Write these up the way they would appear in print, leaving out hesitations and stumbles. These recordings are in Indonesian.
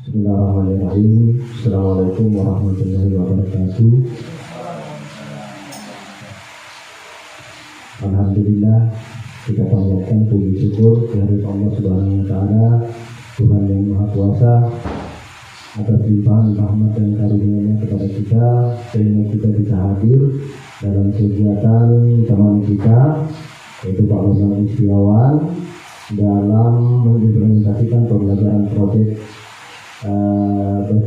Bismillahirrahmanirrahim. Assalamualaikum warahmatullahi wabarakatuh. Alhamdulillah, kita panjatkan puji syukur kehadirat Allah Subhanahu wa taala, Tuhan yang Maha Kuasa, atas limpahan rahmat dan karunia-Nya kepada kita sehingga kita bisa hadir dalam kegiatan teman kita yaitu Pak Bambang Istiawan dalam mengimplementasikan pembelajaran proyek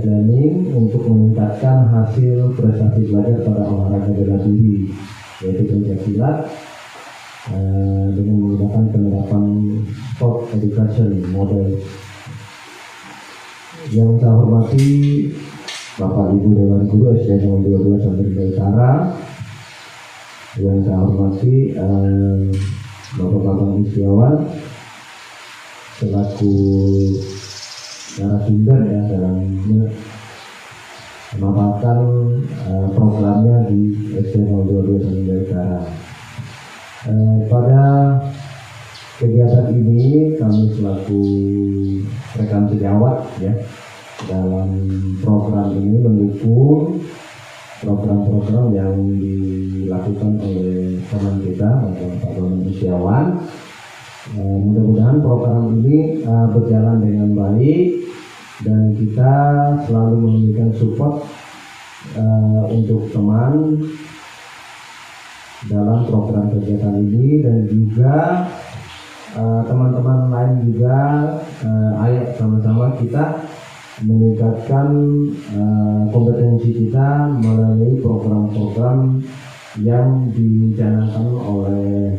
learning untuk meningkatkan hasil prestasi belajar pada olahraga bela diri yaitu pencaksilat dengan menggunakan penerapan sport education model. Yang saya hormati Bapak Ibu Dewan Guru SD nomor 22 Samarinda Utara, yang saya hormati Bapak Bambang Istiawan selaku narasumber ya dalam memaparkan programnya di SD 02 Samarinda Utara. Pada kegiatan ini kami selaku rekan sejawat ya dalam program ini mendukung program-program yang dilakukan oleh teman kita Pak Bambang Istiawan. Mudah-mudahan program ini berjalan dengan baik dan kita selalu memberikan support untuk teman dalam program kegiatan ini, dan juga teman-teman lain juga. Ayo sama-sama kita meningkatkan kompetensi kita melalui program-program yang dicanangkan oleh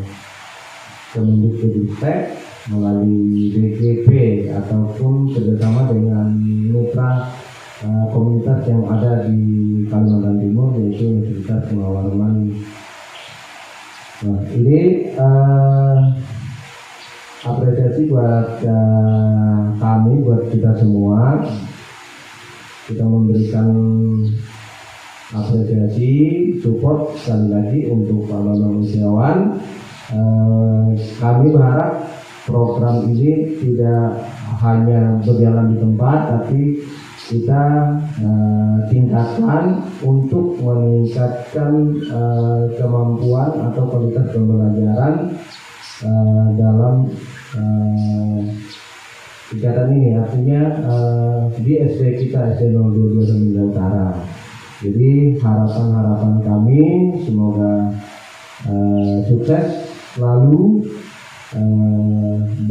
Kemendikbudristek melalui BGP ataupun kerjasama dengan mitra komunitas yang ada di Kalimantan Timur yaitu Universitas Munawarman. Nah, ini apresiasi buat kami, buat kita semua. Kita memberikan apresiasi, support sekali lagi untuk Pak Bambang Istiawan. Kami berharap program ini tidak hanya berjalan di tempat, tapi kita tingkatkan untuk meningkatkan kemampuan atau kualitas pembelajaran dalam kegiatan ini. Artinya di SD kita SD 02 Samarinda Utara. Jadi harapan kami semoga sukses selalu,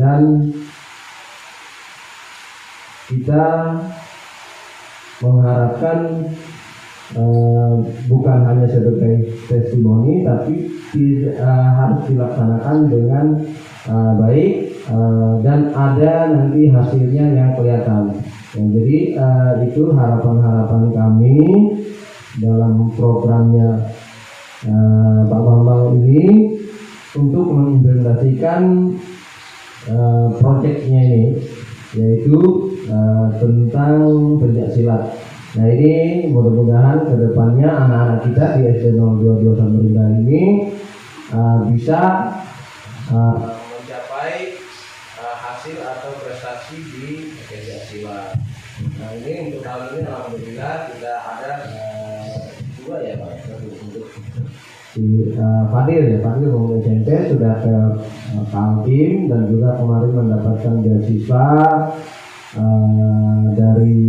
dan kita mengharapkan bukan hanya sebagai testimoni, tapi harus dilaksanakan dengan baik dan ada nanti hasilnya yang kelihatan. Jadi itu harapan kami dalam programnya Pak Bambang ini untuk mengimplementasikan proyeknya ini, yaitu tentang pencaksilat. Nah, ini mudah-mudahan kedepannya anak-anak kita di SD 022 Samarinda ini bisa mencapai hasil atau prestasi di pencaksilat. Nah, ini untuk tahun ini alhamdulillah kita ada dua ya Pak, untuk di Fadil Pembangunan SMP sudah ke Kaltim dan juga kemarin mendapatkan beasiswa dari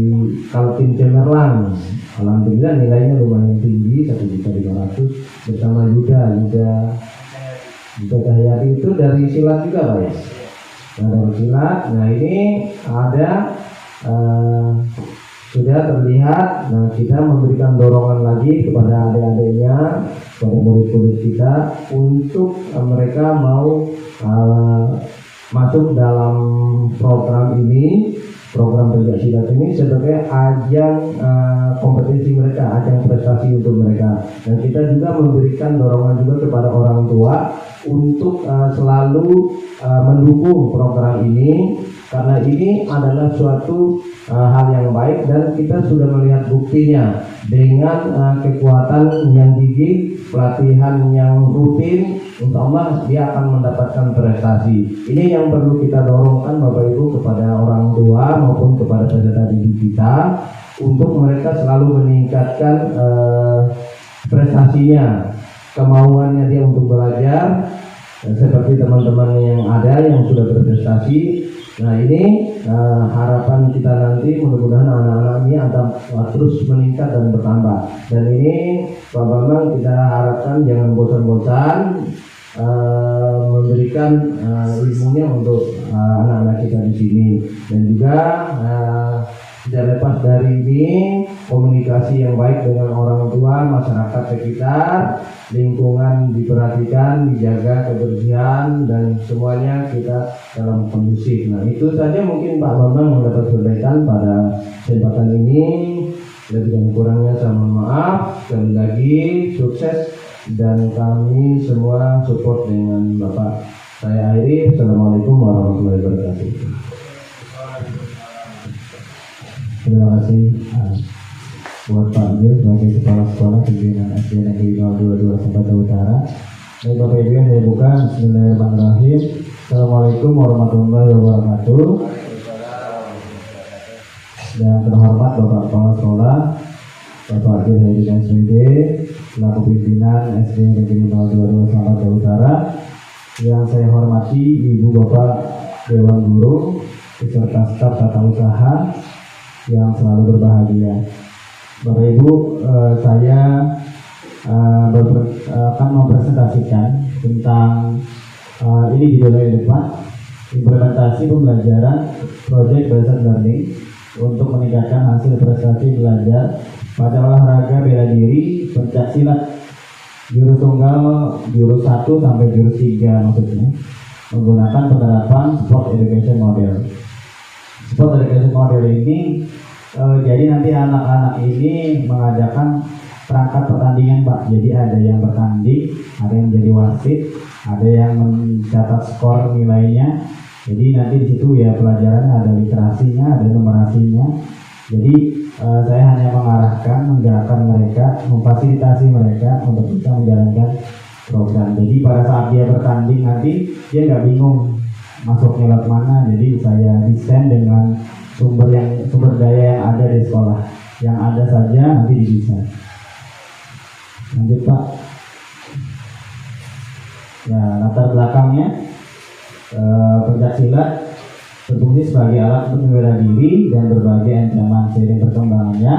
Kaltim Cemerlang. Alhamdulillah nilainya lumayan tinggi, 1.500.000 bersama Yuda Cahyadi itu dari silat juga Pak ya. Nah, dari silat. Nah, ini ada sudah terlihat. Nah, kita memberikan dorongan lagi kepada adik-adiknya, kepada murid-murid kita untuk mereka mau masuk dalam program ini, program pencaksilat ini sebagai ajang kompetisi mereka, ajang prestasi untuk mereka. Dan kita juga memberikan dorongan juga kepada orang tua untuk selalu mendukung program ini karena ini adalah suatu hal yang baik dan kita sudah melihat buktinya dengan kekuatan yang gigih, pelatihan yang rutin. Insya Allah dia akan mendapatkan prestasi. Ini yang perlu kita dorongkan Bapak Ibu kepada orang tua maupun kepada peserta didik kita, untuk mereka selalu meningkatkan prestasinya, kemauannya dia untuk belajar, seperti teman-teman yang ada yang sudah berprestasi. Nah ini harapan kita nanti, mudah-mudahan anak-anak ini akan terus meningkat dan bertambah. Dan ini Pak Bambang, kita harapkan jangan bosan-bosan memberikan ilmunya untuk anak-anak kita di sini. Dan juga tidak lepas dari ini, komunikasi yang baik dengan orang tua, masyarakat sekitar, lingkungan diperhatikan, dijaga kebersihan, dan semuanya kita dalam kondusif. Nah itu saja mungkin Pak Bambang yang dapat sampaikan pada kesempatan ini. Lebih dan kurangnya saya mohon maaf. Sekali lagi sukses, dan kami semua support dengan Bapak. Saya akhiri. Assalamualaikum warahmatullahi wabarakatuh. Terima kasih buat Pak Gil sebagai Kepala Sekolah Pimpinan SD Negeri 022 Sumatera Utara. Baik Bapak Ibu, saya buka. Bismillahirrahmanirrahim. Assalamualaikum warahmatullahi wabarakatuh. Dan terhormat Bapak Kepala Sekolah, Bapak Gil Haidin SPD, selaku Pimpinan SD Negeri 022 Sumatera Utara. Yang saya hormati Ibu Bapak Dewan Guru beserta staf tata usaha yang selalu berbahagia. Bapak Ibu, saya akan mempresentasikan tentang ini judulnya depan, implementasi pembelajaran project based learning untuk meningkatkan hasil prestasi belajar pada olahraga bela diri pencak silat jurus tunggal, jurus 1 sampai jurus 3 maksudnya, menggunakan penerapan sport education model. Sport education model ini jadi nanti anak-anak ini mengadakan perangkat pertandingan Pak. Jadi ada yang bertanding, ada yang jadi wasit, ada yang mencatat skor nilainya. Jadi nanti di situ ya pelajaran ada literasinya, ada numerasinya. Jadi saya hanya mengarahkan, menggerakkan mereka, memfasilitasi mereka untuk bisa menjalankan program. Jadi pada saat dia bertanding nanti dia nggak bingung masuknya lewat mana. Jadi saya desain dengan sumber daya yang ada di sekolah, yang ada saja nanti didesain. Lanjut Pak. Ya, latar belakangnya pencaksilat berfungsi sebagai alat untuk membela diri dan berbagai ancaman seiring perkembangannya.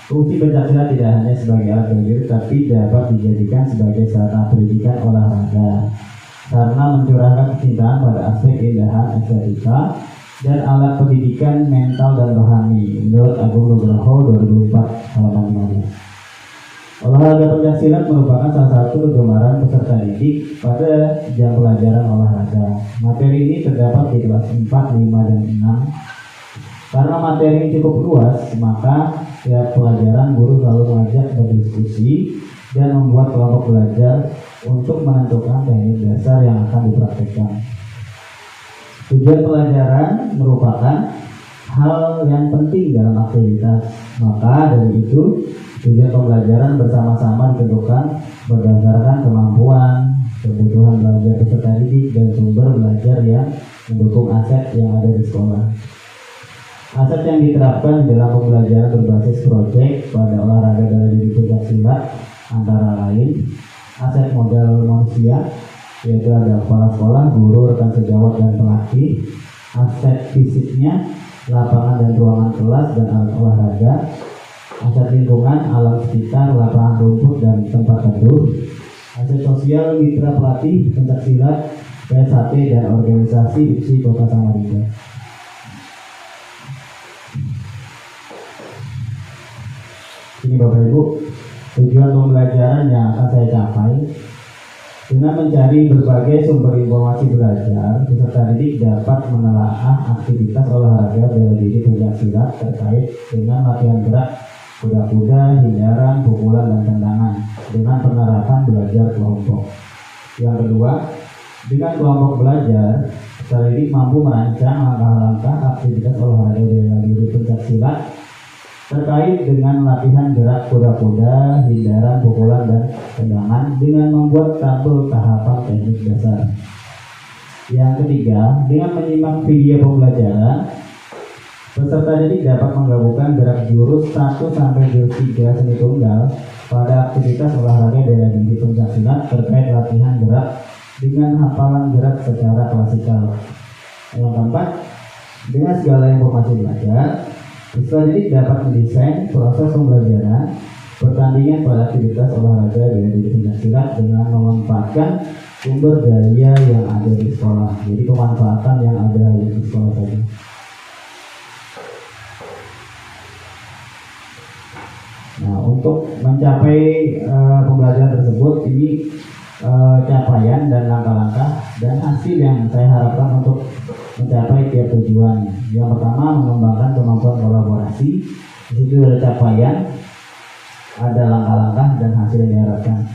Fungsi pencaksilat tidak hanya sebagai alat bela diri, tapi dapat dijadikan sebagai sarana pendidikan olahraga karena mencurahkan kecintaan pada aspek keindahan estetika dan alat pendidikan mental dan rohani menurut Agung Nugroho 2004 halaman 15. Olahraga pencaksilat merupakan salah satu kegemaran peserta didik pada jam pelajaran olahraga. Materi ini terdapat di kelas 4, 5, dan 6. Karena materi ini cukup luas, maka setiap pelajaran guru selalu mengajak berdiskusi dan membuat kelompok belajar untuk menentukan teknik dasar yang akan dipraktikkan. Tujuan pelajaran merupakan hal yang penting dalam aktivitas. Maka dari itu, tujuan pembelajaran bersama-sama ditentukan berdasarkan kemampuan, kebutuhan belajar peserta didik, dan sumber belajar yang mendukung aset yang ada di sekolah. Aset yang diterapkan dalam pembelajaran berbasis proyek pada olahraga bela diri pencaksilat antara lain aset modal manusia, yaitu ada kepala sekolah, guru, rekan sejawat, dan pelatih. Aset fisiknya, lapangan dan ruangan kelas dan alat olahraga. Aset lingkungan, alam sekitar, lapangan rumput dan tempat teduh. Aset sosial, mitra pelatih pencaksilat, PSHT, dan organisasi IPSI Kota Samarinda. Ini Bapak Ibu, tujuan pembelajaran yang akan saya capai dengan mencari berbagai sumber informasi belajar. Peserta didik dapat menelaah aktivitas olahraga bela diri pencaksilat terkait dengan latihan gerak kuda-kuda, hindaran, pukulan, dan tendangan dengan penerapan belajar kelompok. Yang kedua, dengan kelompok belajar, Peserta didik mampu merancang langkah-langkah aktivitas olahraga bela diri pencaksilat terkait dengan latihan gerak kuda-kuda, hindaran, pukulan, dan tendangan dengan membuat tabel tahapan teknik dasar. Yang ketiga, dengan menyimak video pembelajaran, peserta didik dapat menggabungkan gerak jurus 1 sampai jurus 3 seni tunggal pada aktivitas olahraga bela diri pencaksilat terkait latihan gerak dengan hafalan gerak secara klasikal. Yang keempat, dengan segala informasi belajar, peserta didik dapat mendesain proses pembelajaran pertandingan pada aktivitas olahraga bela diri pencaksilat dengan memanfaatkan sumber daya yang ada di sekolah. Jadi pemanfaatan yang ada di sekolah saja. Nah, untuk mencapai pembelajaran tersebut, ini capaian dan langkah-langkah dan hasil yang saya harapkan untuk mencapai tiap tujuan. Yang pertama, mengembangkan kemampuan kolaborasi. Di situ ada capaian, ada langkah-langkah dan hasil yang diharapkan.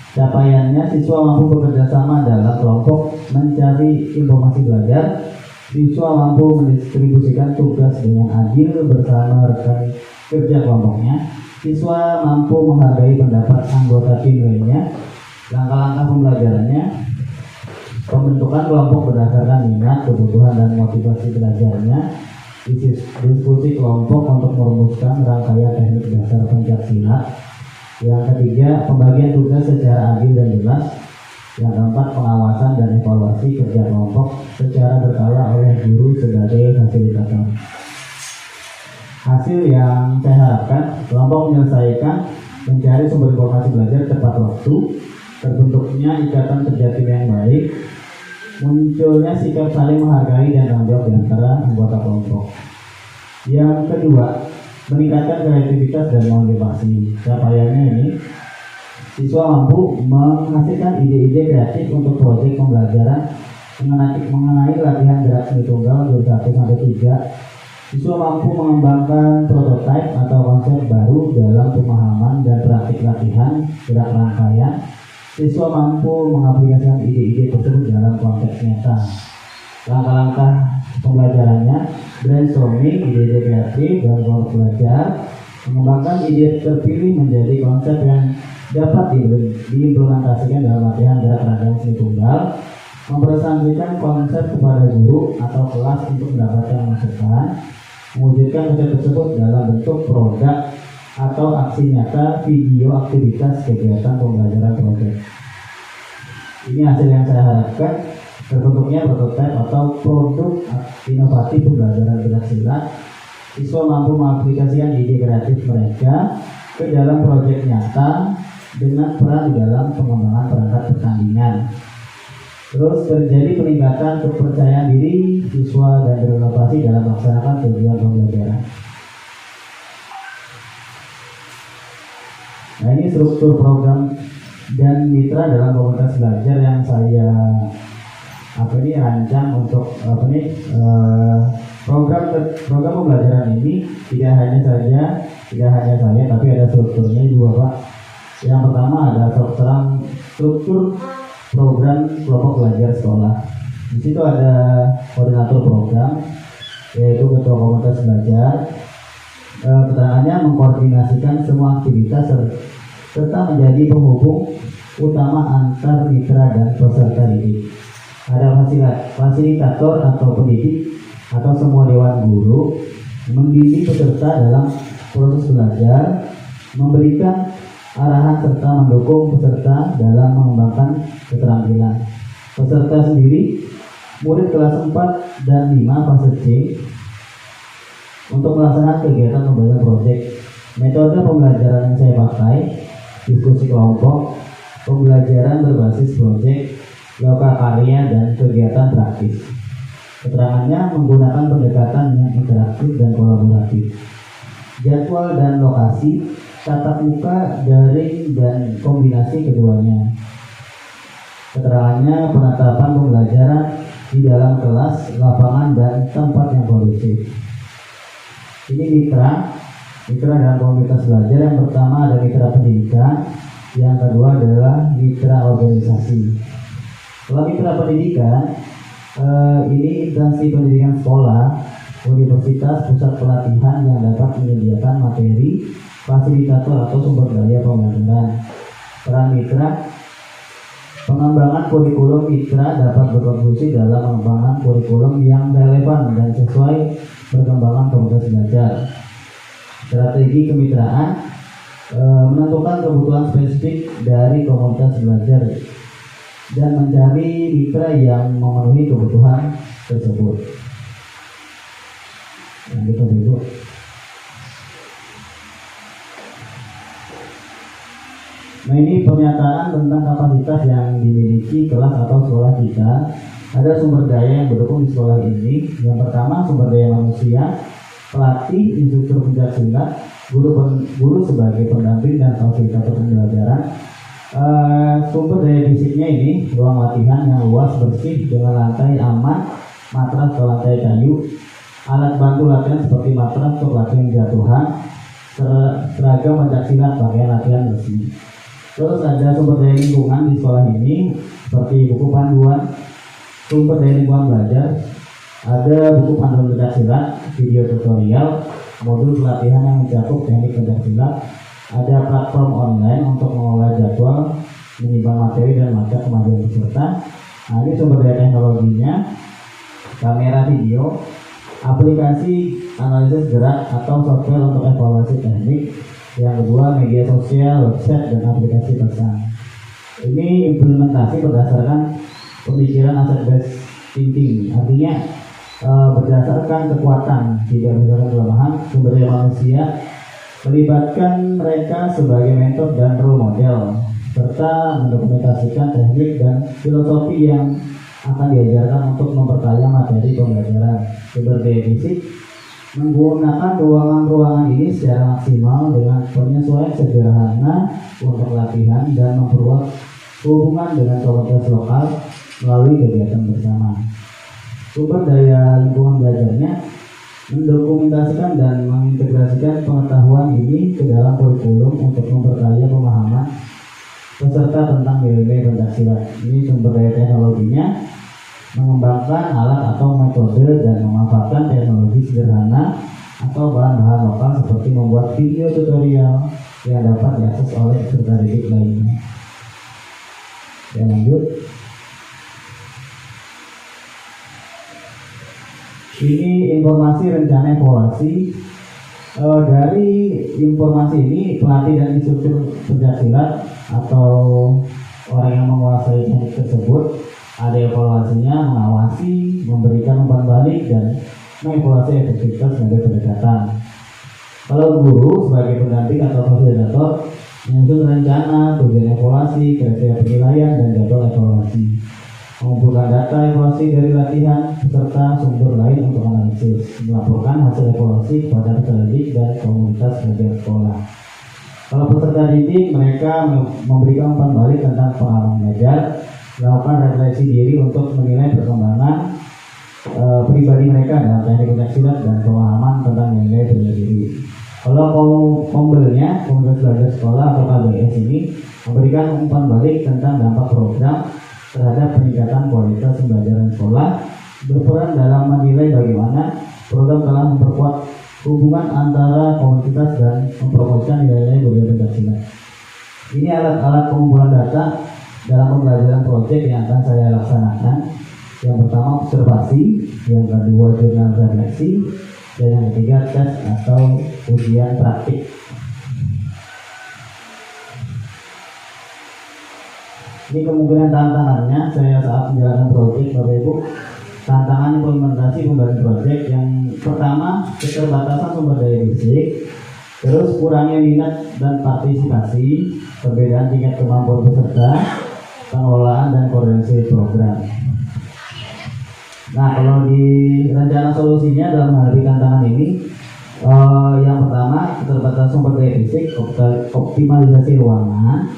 Capaiannya, siswa mampu bekerja sama dalam kelompok mencari informasi belajar. Siswa mampu mendistribusikan tugas dengan adil bersama rekan kerja kelompoknya. Siswa mampu menghargai pendapat anggota tim lainnya. Langkah-langkah pembelajarannya, pembentukan kelompok berdasarkan minat, kebutuhan, dan motivasi belajarnya. Diskusi kelompok untuk merumuskan rangkaian teknik dasar pencaksilat. Yang ketiga, pembagian tugas secara adil dan jelas. Yang keempat, pengawasan dan evaluasi kerja kelompok secara berkala oleh guru sebagai fasilitator. Hasil yang saya harapkan, kelompok menyelesaikan mencari sumber informasi belajar tepat waktu, terbentuknya ikatan kerja tim yang baik, munculnya sikap saling menghargai dan tanggung jawab di antara anggota kelompok. Yang kedua, meningkatkan kreativitas dan motivasi. Capaiannya ini, siswa mampu menghasilkan ide-ide kreatif untuk proyek pembelajaran mengenai latihan gerak seni tunggal dari 1 sampai 3. Siswa mampu mengembangkan prototipe atau konsep baru dalam pemahaman dan praktik latihan gerak rangkaian. Siswa mampu mengaplikasikan ide-ide tersebut dalam konteks nyata. Langkah-langkah pembelajarannya, brainstorming, ide-ide kreatif dalam kelompok belajar, mengembangkan ide terpilih menjadi konsep yang dapat diimplementasikan dalam latihan gerak rangkaian seni tunggal, mempresentasikan konsep kepada guru atau kelas untuk mendapatkan masukan, mewujudkan konsep tersebut dalam bentuk produk atau aksi nyata video aktivitas kegiatan pembelajaran proyek. Ini hasil yang saya harapkan, terbentuknya prototipe atau produk inovatif pembelajaran pencaksilat. Siswa mampu mengaplikasikan ide kreatif mereka ke dalam proyek nyata dengan peran di dalam pengembangan perangkat pertandingan. Terus terjadi peningkatan kepercayaan diri siswa dan berinovasi dalam melaksanakan tujuan pembelajaran. Nah, ini struktur program dan mitra dalam komunitas belajar yang saya rancang untuk program pembelajaran ini tidak hanya saya tapi ada strukturnya juga, Pak. Yang pertama ada struktur program kelompok belajar sekolah. Di situ ada koordinator program, yaitu ketua komunitas belajar. Keterangannya mengkoordinasikan semua aktivitas serta menjadi penghubung utama antar mitra dan peserta didik. Ada fasilitator atau pendidik atau semua dewan guru membimbing peserta dalam proses belajar, memberikan arahan serta mendukung peserta dalam mengembangkan keterampilan. Peserta sendiri, murid kelas 4 dan 5 fase C, untuk melaksanakan kegiatan pembelajaran proyek. Metode pembelajaran yang saya pakai, diskusi kelompok, pembelajaran berbasis proyek, loka karya, dan kegiatan praktis. Keterangannya menggunakan pendekatan yang interaktif dan kolaboratif. Jadwal dan lokasi, tatap muka, daring, dan kombinasi keduanya. Keterangannya penetapan pembelajaran di dalam kelas, lapangan, dan tempat yang kondusif. Ini mitra dalam komunitas belajar. Yang pertama ada mitra pendidikan, yang kedua adalah mitra organisasi. Kalau mitra pendidikan Ini instansi pendidikan sekolah, universitas, pusat pelatihan yang dapat menyediakan materi, fasilitator atau sumber daya pembelajaran. Peran mitra, pengembangan kurikulum mitra dapat berkontribusi dalam pengembangan kurikulum yang relevan dan sesuai perkembangan proses belajar. Strategi kemitraan, menentukan kebutuhan spesifik dari komunitas belajar dan mencari mitra yang memenuhi kebutuhan tersebut. Lanjut Ibu. Nah, ini pernyataan tentang kapasitas yang dimiliki kelas atau sekolah kita. Ada sumber daya yang mendukung di sekolah ini. Yang pertama, sumber daya manusia, pelatih, instruktur pencaksilat, guru sebagai pendamping dan fasilitator pembelajaran. Sumber daya fisiknya ini, ruang latihan yang luas bersih dengan lantai aman, matras atau lantai kayu, alat bantu latihan seperti matras untuk latihan jatuhan, seragam pencaksilat pakaian latihan bersih. Terus ada sumber daya lingkungan di sekolah ini seperti buku panduan, sumber daya lingkungan belajar, ada buku panduan pencaksilat, video tutorial, modul pelatihan yang mencakup teknik pencaksilat, ada platform online untuk mengolah jadwal, menyimpan materi dan melacak kemajuan peserta. Nah, ini sumber daya teknologinya, kamera video, aplikasi analisis gerak atau software untuk evaluasi teknik. Yang kedua, media sosial, website, dan aplikasi pesan. Ini implementasi berdasarkan pemikiran asset based thinking, artinya berdasarkan kekuatan, tidak berdasarkan kelemahan sumber daya manusia, melibatkan mereka sebagai mentor dan role model, serta mendokumentasikan teknik dan filosofi yang akan diajarkan untuk memperkaya materi pembelajaran. Sumber daya fisik, menggunakan ruangan-ruangan ini secara maksimal dengan penyesuaian sederhana untuk latihan dan memperkuat hubungan dengan komunitas lokal melalui kegiatan bersama. Sumber daya lingkungan belajarnya, mendokumentasikan dan mengintegrasikan pengetahuan ini ke dalam kurikulum untuk memperkaya pemahaman peserta tentang nilai-nilai pencaksilat. Ini sumber daya teknologinya, mengembangkan alat atau metode dan memanfaatkan teknologi sederhana atau bahan-bahan lokal seperti membuat video tutorial yang dapat diakses oleh peserta didik lainnya. Dan lanjut. Ini informasi rencana evaluasi. Dari informasi ini, pelatih dan instruktur pencaksilat atau orang yang menguasai teknik tersebut ada evaluasinya, mengawasi, memberikan umpan balik, dan mengevaluasi efektivitas sebagai pendekatan. Kalau guru sebagai pendamping atau fasilitator menyusun rencana, tujuan evaluasi, kriteria penilaian, dan jadwal evaluasi. Mengumpulkan data evaluasi dari latihan beserta sumber lain untuk analisis. Melaporkan hasil evaluasi kepada peserta didik dan komunitas belajar sekolah. Kalau peserta didik, mereka memberikan umpan balik tentang pengalaman belajar, melakukan refleksi diri untuk menilai perkembangan pribadi mereka dalam teknik pencaksilat dan pemahaman tentang nilai bela diri. Kalau pembelnya, komunitas belajar sekolah atau KBS ini memberikan umpan balik tentang dampak program terhadap peningkatan kualitas pembelajaran sekolah, berperan dalam menilai bagaimana program telah memperkuat hubungan antara komunitas dan mempromosikan nilai-nilai budaya pencaksilat. Ini alat-alat pengumpulan data dalam pembelajaran proyek yang akan saya laksanakan. Yang pertama observasi, yang kedua jurnal refleksi, dan yang ketiga tes atau ujian praktik. Ini kemungkinan tantangannya saya saat menjalankan proyek Bapak Ibu. Tantangan implementasi pembagian proyek yang pertama, keterbatasan sumber daya fisik, terus kurangnya minat dan partisipasi, perbedaan tingkat kemampuan peserta, pengelolaan dan koordinasi program. Nah, kalau di rencana solusinya dalam menghadapi tantangan ini, yang pertama keterbatasan sumber daya fisik, optimalisasi ruangan,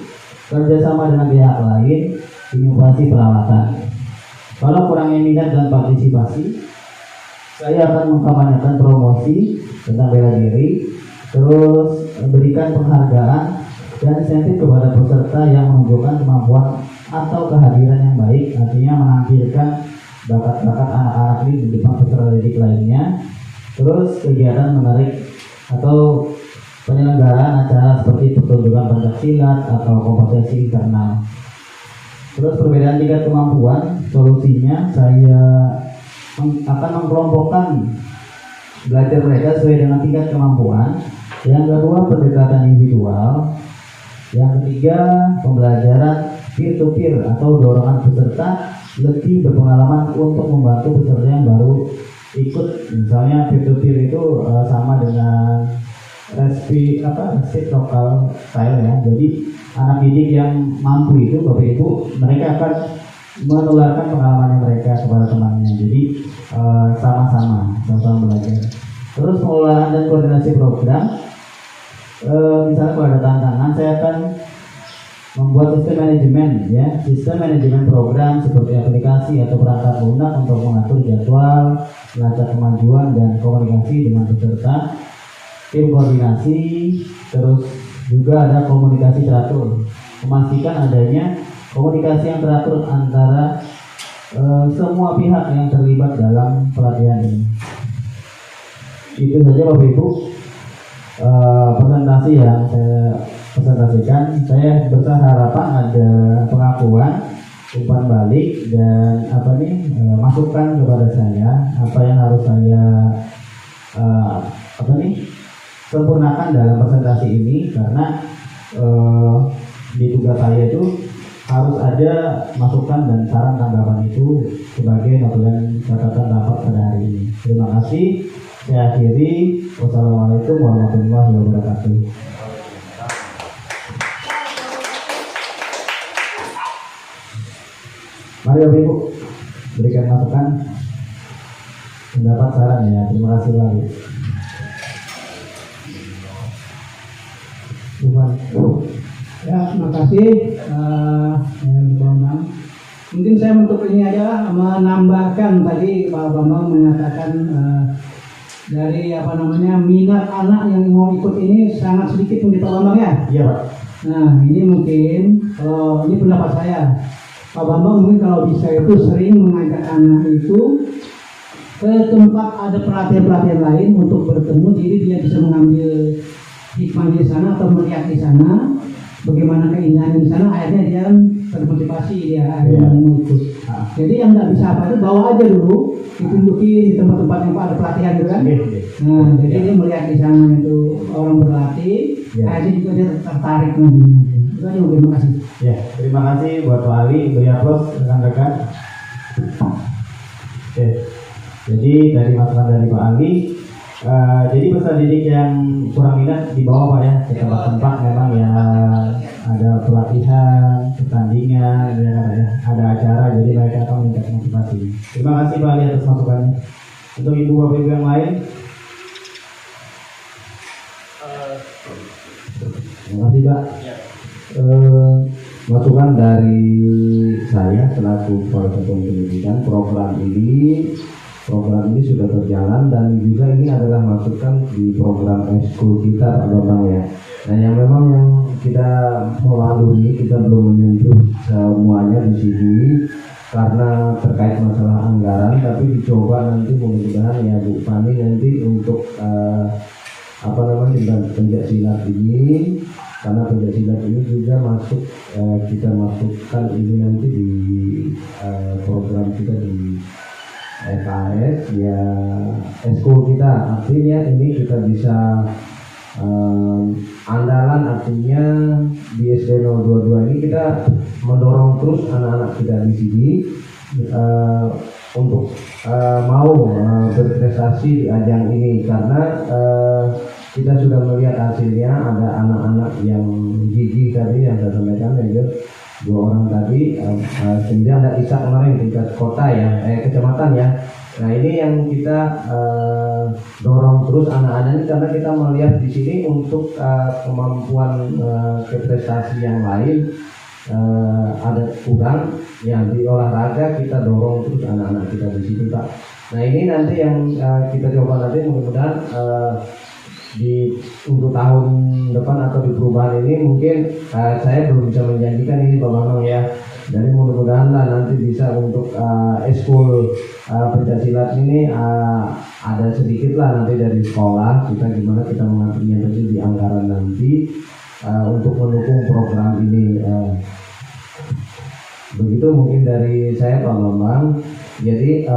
kerjasama dengan pihak lain, inovasi peralatan. Kalau kurangnya minat dan partisipasi, saya akan mengkampanyekan promosi tentang bela diri, terus berikan penghargaan dan insentif kepada peserta yang menunjukkan kemampuan atau kehadiran yang baik, artinya menampilkan bakat-bakat anak-anak ini di depan peserta didik lainnya. Terus kegiatan menarik atau penyelenggaraan acara seperti pertunjukan pencaksilat atau kompetensi internal. Terus perbedaan tingkat kemampuan, solusinya saya akan mengkelompokkan belajar mereka sesuai dengan tingkat kemampuan. Yang kedua, pendekatan individual. Yang ketiga, pembelajaran peer-to-peer atau dorongan peserta lebih berpengalaman untuk membantu peserta yang baru ikut. Misalnya peer-to-peer itu sama dengan reciprocal style ya. Jadi anak didik yang mampu itu, Bapak Ibu, mereka akan menularkan pengalamannya mereka kepada temannya. Jadi sama-sama belajar. Terus pengelolaan dan koordinasi program. Misalnya kalau ada tantangan, saya akan membuat sistem manajemen ya, sistem manajemen program seperti aplikasi atau perangkat lunak untuk mengatur jadwal, melacak kemajuan dan komunikasi dengan peserta, tim koordinasi, terus juga ada komunikasi teratur, memastikan adanya komunikasi yang teratur antara semua pihak yang terlibat dalam pelatihan ini. Itu saja Bapak Ibu presentasi yang saya presentasikan. Saya besar harapan ada pengakuan, umpan balik dan masukan kepada saya apa yang harus saya sempurnakan dalam presentasi ini, karena di tugas saya itu harus ada masukan dan saran tanggapan itu sebagai notulen catatan rapat pada hari ini. Terima kasih. Saya akhiri. Wassalamualaikum warahmatullahi wabarakatuh. Mari Bapak Ibu berikan masukan, pendapat, saran ya. Terima kasih Pak. Ya, terima kasih Bambang. Mungkin saya untuk ini aja menambahkan tadi Pak Bambang menyatakan dari minat anak yang mau ikut ini sangat sedikit mungkin Pak Bambang ya. Iya Pak. Nah ini mungkin kalau ini pendapat saya, Pak Bambang mungkin kalau bisa itu sering mengajak anak itu ke tempat ada pelatihan-pelatihan lain untuk bertemu, jadi dia bisa mengambil hikmah di sana atau melihat di sana bagaimana keindahan di sana, akhirnya dia termotivasi, dia akhirnya mau ikut. Jadi yang nggak bisa apa itu bawa aja dulu, ditunjukin di tempat-tempat yang ada pelatihan gitu kan. Nah jadi dia melihat di sana itu orang berlatih, akhirnya juga dia tertarik nantinya. Itu aja. Terima kasih. Ya, terima kasih buat Pak Ali, beri aplaus rekan-rekan. Oke, jadi dari masukan dari Pak Ali. Jadi peserta didik yang kurang minat di bawah Pak ya, ke tempat-tempat memang ya ada pelatihan, pertandingan, ada acara, jadi mereka akan meningkat motivasi. Terima kasih Pak Ali atas masukannya. Untuk Ibu Bapak Ibu yang lain, terima kasih Pak. Masukan dari saya selaku Kepala Satuan Pendidikan, program ini sudah berjalan dan juga ini adalah masukan di program eskul kita Pak Bambang ya. Nah yang memang yang kita melalui, kita belum menyentuh semuanya di sini karena terkait masalah anggaran, tapi dicoba nanti mudah-mudahan ya Bu Fani nanti untuk pencaksilat ini, karena pencaksilat ini juga masuk kita masukkan ini nanti di program kita di EKS ya, eskul kita. Artinya ini kita bisa andalan, artinya di SD 022 ini kita mendorong terus anak-anak kita di sini untuk mau berprestasi di ajang ini, karena kita sudah melihat hasilnya. Ada anak-anak yang gigih tadi yang saya sampaikan ya, 2 orang tadi, kemudian ada Isa kemarin tingkat kota ya, kecamatan ya. Nah ini yang kita dorong terus anak-anak ini, karena kita melihat di sini untuk kemampuan prestasi yang lain ada kurang ya, di olahraga kita dorong terus anak-anak kita di sini Pak. Nah ini nanti yang kita coba nanti mudah-mudahan untuk tahun depan atau di perubahan ini mungkin saya belum bisa menjanjikan ini Pak Bambang ya. Jadi mudah-mudahan lah nanti bisa untuk eskul pencaksilat ini ada sedikit lah nanti dari sekolah kita gimana kita mengaturnya nanti di anggaran nanti untuk mendukung program ini. Begitu mungkin dari saya Pak Bambang. Jadi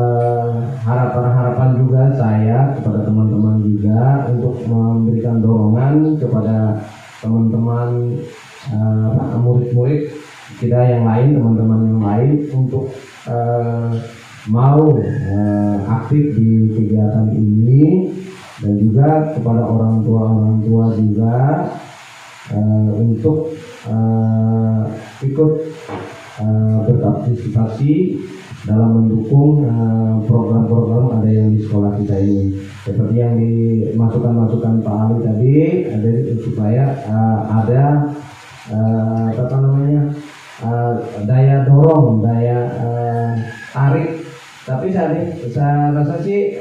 harapan-harapan juga saya kepada teman-teman juga untuk memberikan dorongan kepada teman-teman murid-murid kita yang lain, teman-teman yang lain untuk mau aktif di kegiatan ini, dan juga kepada orang tua juga untuk ikut berpartisipasi dalam mendukung program-program ada yang di sekolah kita ini. Seperti yang dimasukkan Pak Ali tadi, ada supaya ada daya dorong, daya tarik. Tapi saya rasa sih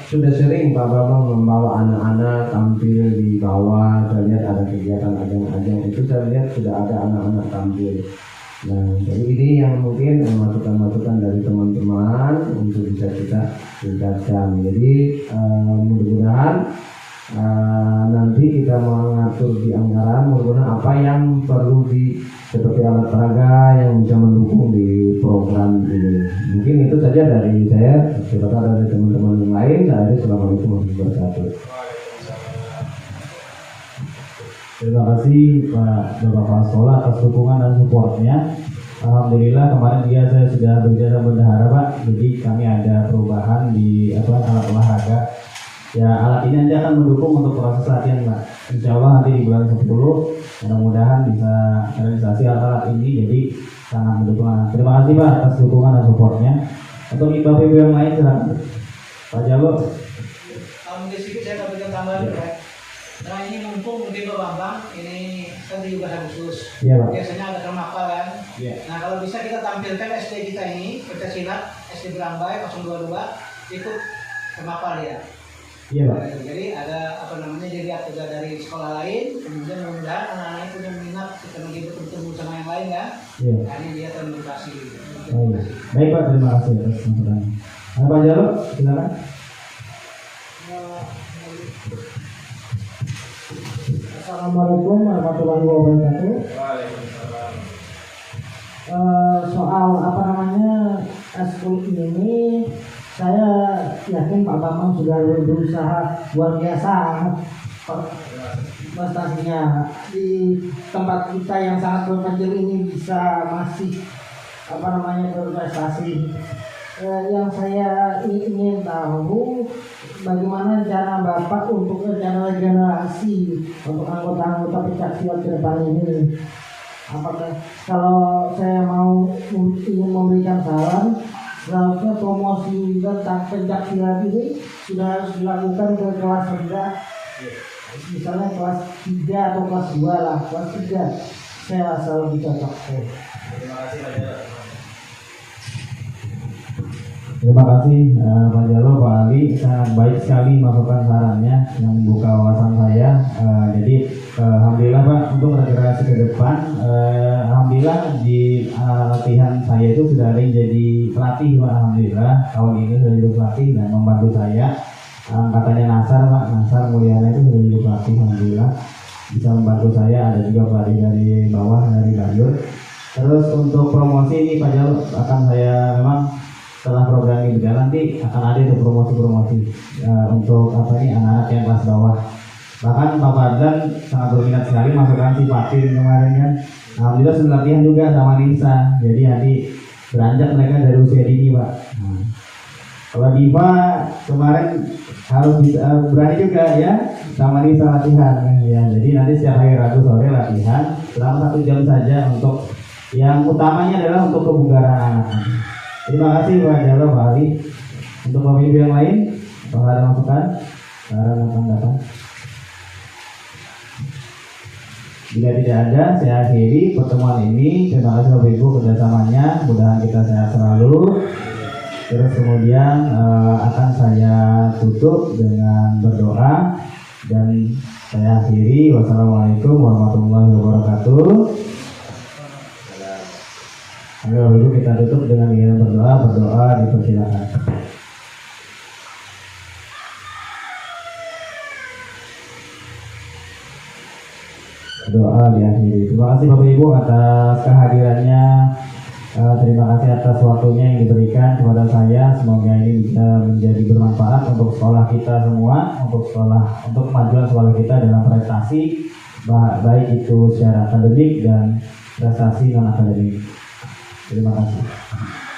sudah sering Pak Bambang membawa anak-anak tampil di bawah. Saya lihat ada kegiatan ajang-ajang itu, saya lihat sudah ada anak-anak tampil. Nah, jadi ini yang mungkin masukan-masukan dari teman-teman untuk bisa kita tingkatkan. Jadi mudah-mudahan nanti kita mengatur di anggaran, mudah-mudahan apa yang perlu seperti alat peraga yang bisa mendukung di program ini. Mungkin itu saja dari saya. Silakan dari teman-teman yang lain. Assalamualaikum warahmatullahi wabarakatuh. Terima kasih Pak Bapak Kepala Sekolah atas dukungan dan supportnya. Alhamdulillah kemarin dia saya sudah berbicara bendahara Pak. Jadi kami ada perubahan di alat olahraga. Ya alat ini nanti akan mendukung untuk proses latihan Pak. Insya Allah nanti di bulan 10 mudah-mudahan bisa realisasi alat ini. Jadi sangat mendukung. Terima kasih Pak atas dukungan dan supportnya. Untuk ibu-ibu yang lain silakan Pak Jalo. Kalau di sini saya berikan tambahan Pak. Nah ini mumpung di Pak Bambang, ini kan 17 Agustus. Iya, Pak. Biasanya ada kermapal kan. Iya. Nah kalau bisa kita tampilkan SD kita ini, pencaksilat SD Berambai 022 ikut kermapal ya. Iya Pak. Jadi ada dilihat juga dari sekolah lain, kemudian mudah-mudahan anak-anak punya minat karena dia bertemu sama yang lain kan. Iya. Nah ini dia termotivasi. Baik Pak, terima kasih atas masukannya. Pak Jalo, silakan. Assalamualaikum warahmatullahi wabarakatuh. Soal eskul ini, saya yakin Pak Bambang sudah berusaha luar biasa prestasinya di tempat kita yang sangat terpencil ini bisa masih berprestasi. Yang saya ingin tahu bagaimana cara Bapak untuk regenerasi untuk anggota-anggota pencaksilat ke depan ini. Apakah kalau saya ingin memberikan saran, seharusnya promosi tentang pencaksilat ini sudah harus dilakukan ke kelas rendah, misalnya kelas 3 atau kelas 2 lah, kelas 3 saya rasa lebih cocok. Terima kasih Pak Jalo. Terima kasih Pak Jalo, Pak Ali, sangat baik sekali masukan sarannya yang membuka wawasan saya. Jadi alhamdulillah Pak untuk regenerasi ke depan, alhamdulillah di latihan saya itu sudah ada yang jadi pelatih Pak. Alhamdulillah tahun ini sudah jadi pelatih dan membantu saya. Katanya Nasar Pak, Nasar Mulyana itu sudah jadi pelatih, alhamdulillah bisa membantu saya. Ada juga pelatih dari bawah dari Bayur. Terus untuk promosi ini Pak Jalo akan saya memang setelah program ini berjalan nanti akan ada itu promosi-promosi untuk anak-anak yang kelas bawah. Bahkan Pak Fadlan sangat berminat sekali masukkan si Fatin kemarin kan. Alhamdulillah sudah latihan juga sama Nisa. Jadi nanti beranjak mereka dari usia dini Pak. Kalau Diva kemarin harus bisa berani juga ya sama Nisa latihan ya. Jadi nanti setiap hari Rabu sore latihan selama 1 jam saja untuk yang utamanya adalah untuk kebugaran anak-anak. Terima kasih Pak Jalo, Pak Ali. Untuk Bapak Ibu yang lain, apakah ada masukan? Saran atau tanggapan? Jika tidak ada, saya akhiri pertemuan ini. Terima kasih Bapak Ibu kerjasamanya. Mudah-mudahan kita sehat selalu. Terus kemudian akan saya tutup dengan berdoa dan saya akhiri. Wassalamualaikum warahmatullahi wabarakatuh. Lalu kita tutup dengan berdoa dipersilakan. Doa diakhiri. Terima kasih Bapak Ibu atas kehadirannya. Terima kasih atas waktunya yang diberikan kepada saya. Semoga ini bisa menjadi bermanfaat untuk sekolah kita semua, untuk kemajuan sekolah kita dalam prestasi, baik itu secara akademik dan prestasi non akademik. Terima kasih.